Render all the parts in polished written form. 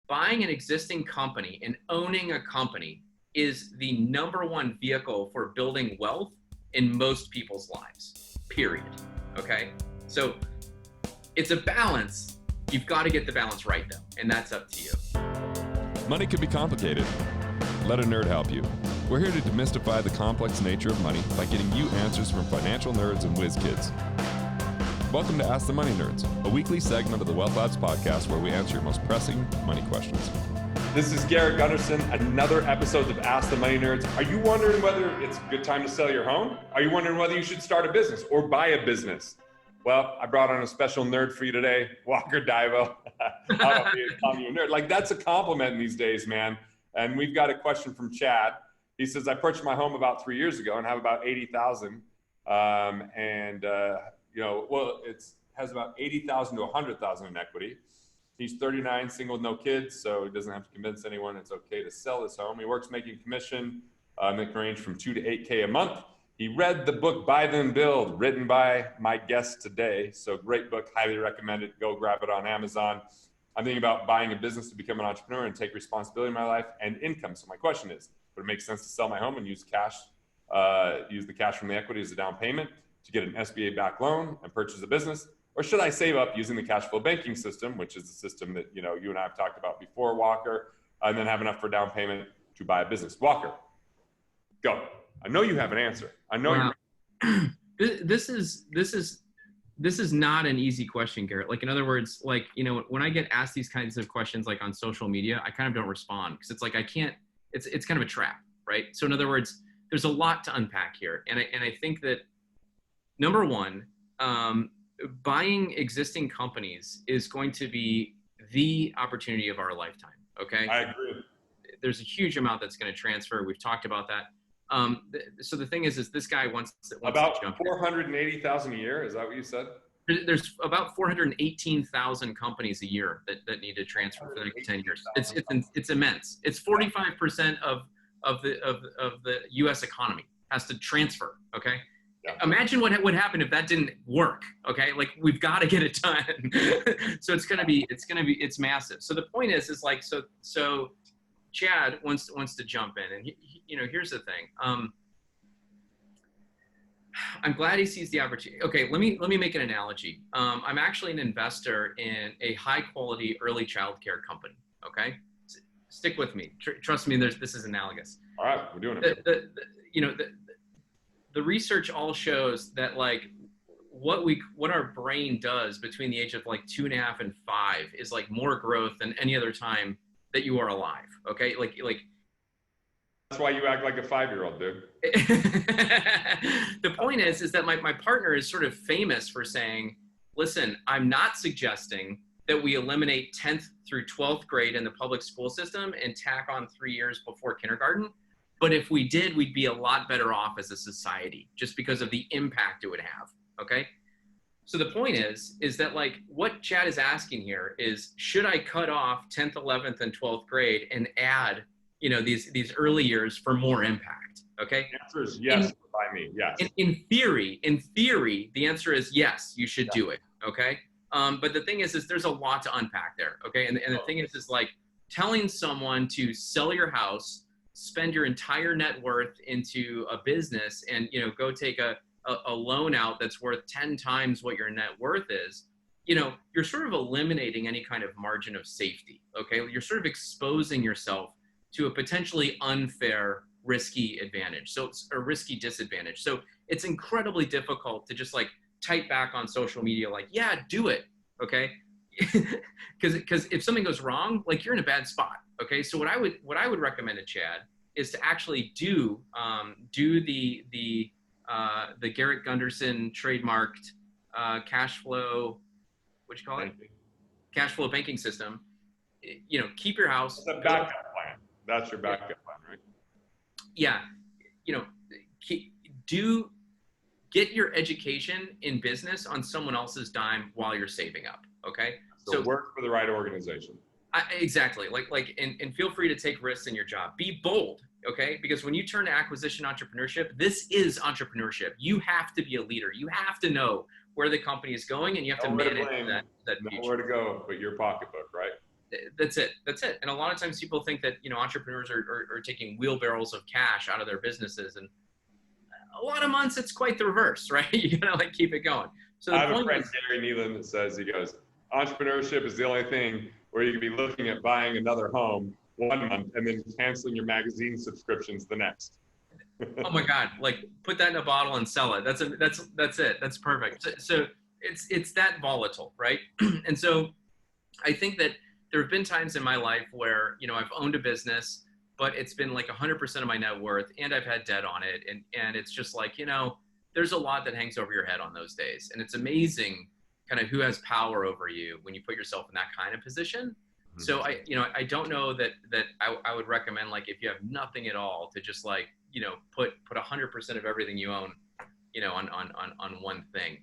buying an existing company and owning a company is the number one vehicle for building wealth in most people's lives, period. Okay? So it's a balance. You've got to get the balance right though, and that's up to you. Money can be complicated. Let a nerd help you. We're here to demystify the complex nature of money by getting you answers from financial nerds and whiz kids. Welcome to Ask the Money Nerds, a weekly segment of the Wealth Labs podcast where we answer your most pressing money questions. This is Garrett, Gunderson, another episode of Ask the Money Nerds. Are you wondering whether it's a good time to sell your home? Are you wondering whether you should start a business or buy a business? Well, I brought on a special nerd for you today, Walker Divo. I don't know if calling you a nerd. Like, that's a compliment in these days, man. And we've got a question from Chad. He says, I purchased my home about 3 years ago and have about $80,000. It has about $80,000 to $100,000 in equity. He's 39, single with no kids, so he doesn't have to convince anyone it's okay to sell his home. He works making commission, that can range from $2,000 to $8,000 a month. He read the book Buy Then Build, written by my guest today. So great book, highly recommend it. Go grab it on Amazon. I'm thinking about buying a business to become an entrepreneur and take responsibility in my life and income. So my question is, would it make sense to sell my home and use the cash from the equity as a down payment to get an SBA-backed loan and purchase a business? Or should I save up using the cash flow banking system, which is the system that you and I have talked about before, Walker, and then have enough for down payment to buy a business? Walker, go. I know you have an answer. I know you. This is not an easy question, Garrett. Like, in other words, like, when I get asked these kinds of questions, like on social media, I kind of don't respond because it's like, I can't, it's kind of a trap, right? So in other words, there's a lot to unpack here. And I think that number one, buying existing companies is going to be the opportunity of our lifetime. Okay. I agree. There's a huge amount that's going to transfer. We've talked about that. So the thing is this guy wants about to jump 480,000 a year. Is that what you said? There's about 418,000 companies a year that need to transfer for the next 10 years. It's immense. It's 45% of the U.S. economy has to transfer. Okay. Yeah. Imagine what would happen if that didn't work. Okay. Like, we've got to get it done. So it's massive. So the point is like, so Chad wants to jump in, and here's the thing. I'm glad he sees the opportunity. Okay, let me make an analogy. I'm actually an investor in a high quality early childcare company. Okay, stick with me. Trust me. This is analogous. All right, we're doing it. The research all shows that, like, what our brain does between the age of like 2.5 and 5 is like more growth than any other time that you are alive. Okay. Like that's why you act like a 5-year-old, dude. The point is that my partner is sort of famous for saying, listen, I'm not suggesting that we eliminate 10th through 12th grade in the public school system and tack on 3 years before kindergarten. But if we did, we'd be a lot better off as a society just because of the impact it would have. Okay. So the point is that, like, what Chad is asking here is, should I cut off 10th, 11th, and 12th grade and add, these early years for more impact? Okay. The answer is yes. By me, yes. In theory, the answer is yes, you should do it. Okay. But the thing is there's a lot to unpack there. Okay. And the thing is like telling someone to sell your house, spend your entire net worth into a business, and go take a loan out that's worth 10 times what your net worth is, you're sort of eliminating any kind of margin of safety. Okay. You're sort of exposing yourself to a potentially unfair, risky advantage. So it's a risky disadvantage. So it's incredibly difficult to just like type back on social media, like, yeah, do it. Okay. Because if something goes wrong, like, you're in a bad spot. Okay. So what I would recommend to Chad is to actually do the Garrett Gunderson trademarked cash flow, what you call it? Cash flow banking system. Keep your house. That's a backup plan. That's your backup plan, right? Yeah. Get your education in business on someone else's dime while you're saving up. Okay. So work for the right organization. Exactly. And feel free to take risks in your job. Be bold. Okay. Because when you turn to acquisition entrepreneurship, this is entrepreneurship. You have to be a leader. You have to know where the company is going, and you have to manage that future. Nowhere to go but your pocketbook, right? That's it. That's it. And a lot of times people think that, entrepreneurs are taking wheelbarrows of cash out of their businesses. And a lot of months it's quite the reverse, right? You gotta like keep it going. So I the have a point friend, is, Gary Nealon, that says, he goes, entrepreneurship is the only thing where you could be looking at buying another home 1 month and then canceling your magazine subscriptions the next. oh my God, like put that in a bottle and sell it. That's it. That's perfect. So it's that volatile, right? And so I think that there have been times in my life where, I've owned a business, but it's been like 100% of my net worth and I've had debt on it. And it's just like, there's a lot that hangs over your head on those days. And it's amazing kind of who has power over you when you put yourself in that kind of position. Mm-hmm. So I don't know that I would recommend, like, if you have nothing at all, to just like, put 100% of everything you own, on one thing.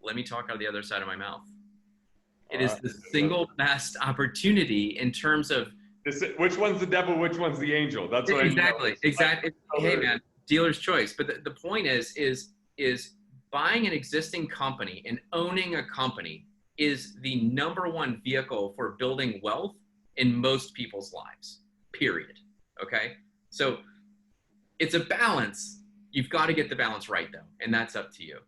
Let me talk out of the other side of my mouth. It is the single best opportunity in terms of which one's the devil, which one's the angel. That's what exactly. Hey man, dealer's choice. But the point is buying an existing company and owning a company is the number one vehicle for building wealth in most people's lives, period. Okay. So it's a balance. You've got to get the balance right though. And that's up to you.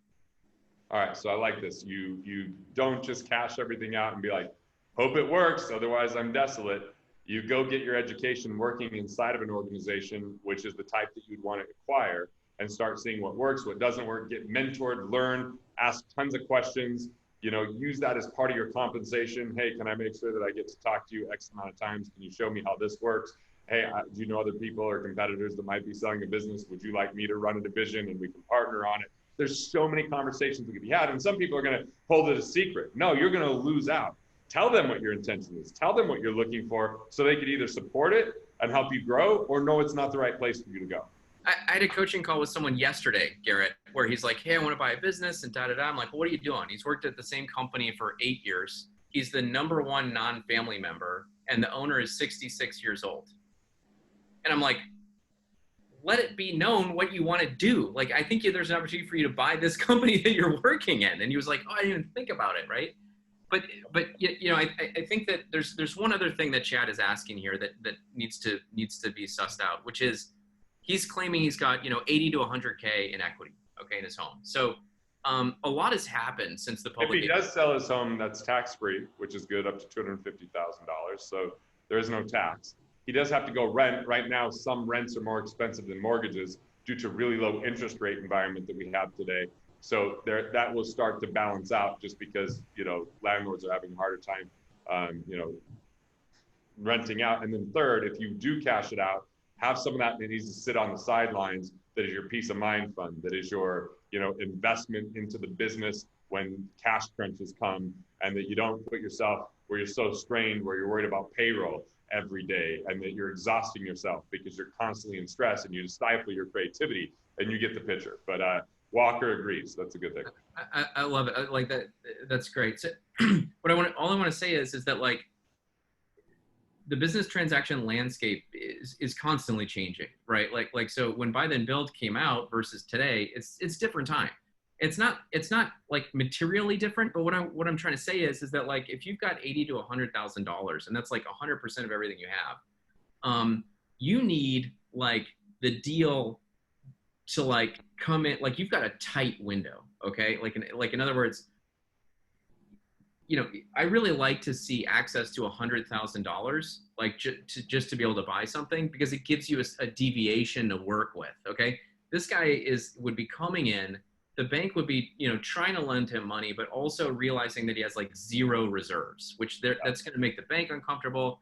All right, so I like this. You don't just cash everything out and be like, hope it works, otherwise I'm desolate. You go get your education working inside of an organization, which is the type that you'd want to acquire, and start seeing what works, what doesn't work, get mentored, learn, ask tons of questions, use that as part of your compensation. Hey, can I make sure that I get to talk to you X amount of times? Can you show me how this works? Hey, do you know other people or competitors that might be selling a business? Would you like me to run a division and we can partner on it? There's so many conversations that can be had, and some people are going to hold it a secret. No, you're going to lose out. Tell them what your intention is. Tell them what you're looking for, so they could either support it and help you grow, or know it's not the right place for you to go. I had a coaching call with someone yesterday, Garrett, where he's like, hey, I want to buy a business and da-da-da. I'm like, well, what are you doing? He's worked at the same company for 8 years. He's the number one non-family member, and the owner is 66 years old. And I'm like, let it be known what you want to do. Like, I think there's an opportunity for you to buy this company that you're working in. And he was like, oh, I didn't even think about it. Right. But I think that there's one other thing that Chad is asking here that needs to be sussed out, which is he's claiming he's got, 80 to 100K in equity, okay, in his home. So a lot has happened since the public. If he does sell his home, that's tax-free, which is good, up to $250,000. So there is no tax. He does have to go rent. Right now, some rents are more expensive than mortgages due to really low interest rate environment that we have today. So that will start to balance out, just because, landlords are having a harder time, renting out. And then third, if you do cash it out, have some of that needs to sit on the sidelines. That is your peace of mind fund. That is your, investment into the business when cash crunches come, and that you don't put yourself where you're so strained, where you're worried about payroll every day, and that you're exhausting yourself because you're constantly in stress, and you stifle your creativity, and you get the picture. But Walker agrees. That's a good thing. I love it. I like that. That's great. So all I want to say is that, like, the business transaction landscape is constantly changing, right? Like so when Buy Then Build came out versus today, it's different time. It's not like materially different, but what I'm trying to say is that, like, if you've got $80,000 to $100,000, and that's like 100% of everything you have, you need, like, the deal to, like, come in, like, you've got a tight window, okay? Like in other words, I really like to see access to $100,000, like, just to be able to buy something, because it gives you a deviation to work with, okay? This guy would be coming in. The bank would be, trying to lend him money, but also realizing that he has, like, zero reserves, which that's going to make the bank uncomfortable.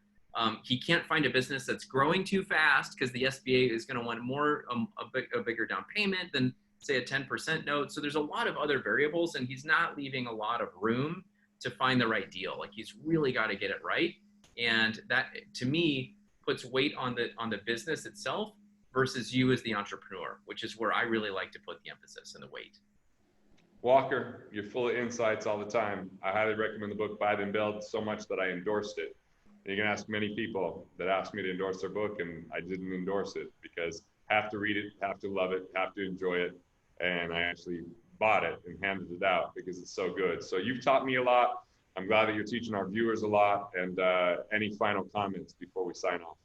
He can't find a business that's growing too fast, because the SBA is going to want more, a bigger down payment than, say, a 10% note. So there's a lot of other variables, and he's not leaving a lot of room to find the right deal. Like, he's really got to get it right. And that, to me, puts weight on the business itself versus you as the entrepreneur, which is where I really like to put the emphasis and the weight. Walker, you're full of insights all the time. I highly recommend the book Buy Then Build, so much that I endorsed it. And you can ask many people that asked me to endorse their book, and I didn't endorse it, because have to read it, have to love it, have to enjoy it. And I actually bought it and handed it out because it's so good. So you've taught me a lot. I'm glad that you're teaching our viewers a lot. And any final comments before we sign off?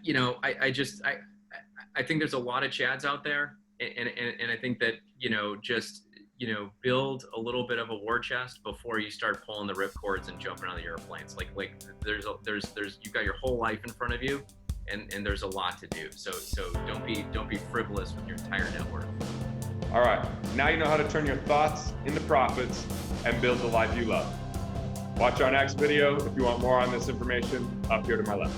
You know, I think there's a lot of Chads out there, and I think that, you know, just, you know, build a little bit of a war chest before you start pulling the ripcords and jumping on the airplanes. Like there's you've got your whole life in front of you, and there's a lot to do. So don't be frivolous with your entire network. All right, now you know how to turn your thoughts into profits and build the life you love. Watch our next video if you want more on this information up here to my left.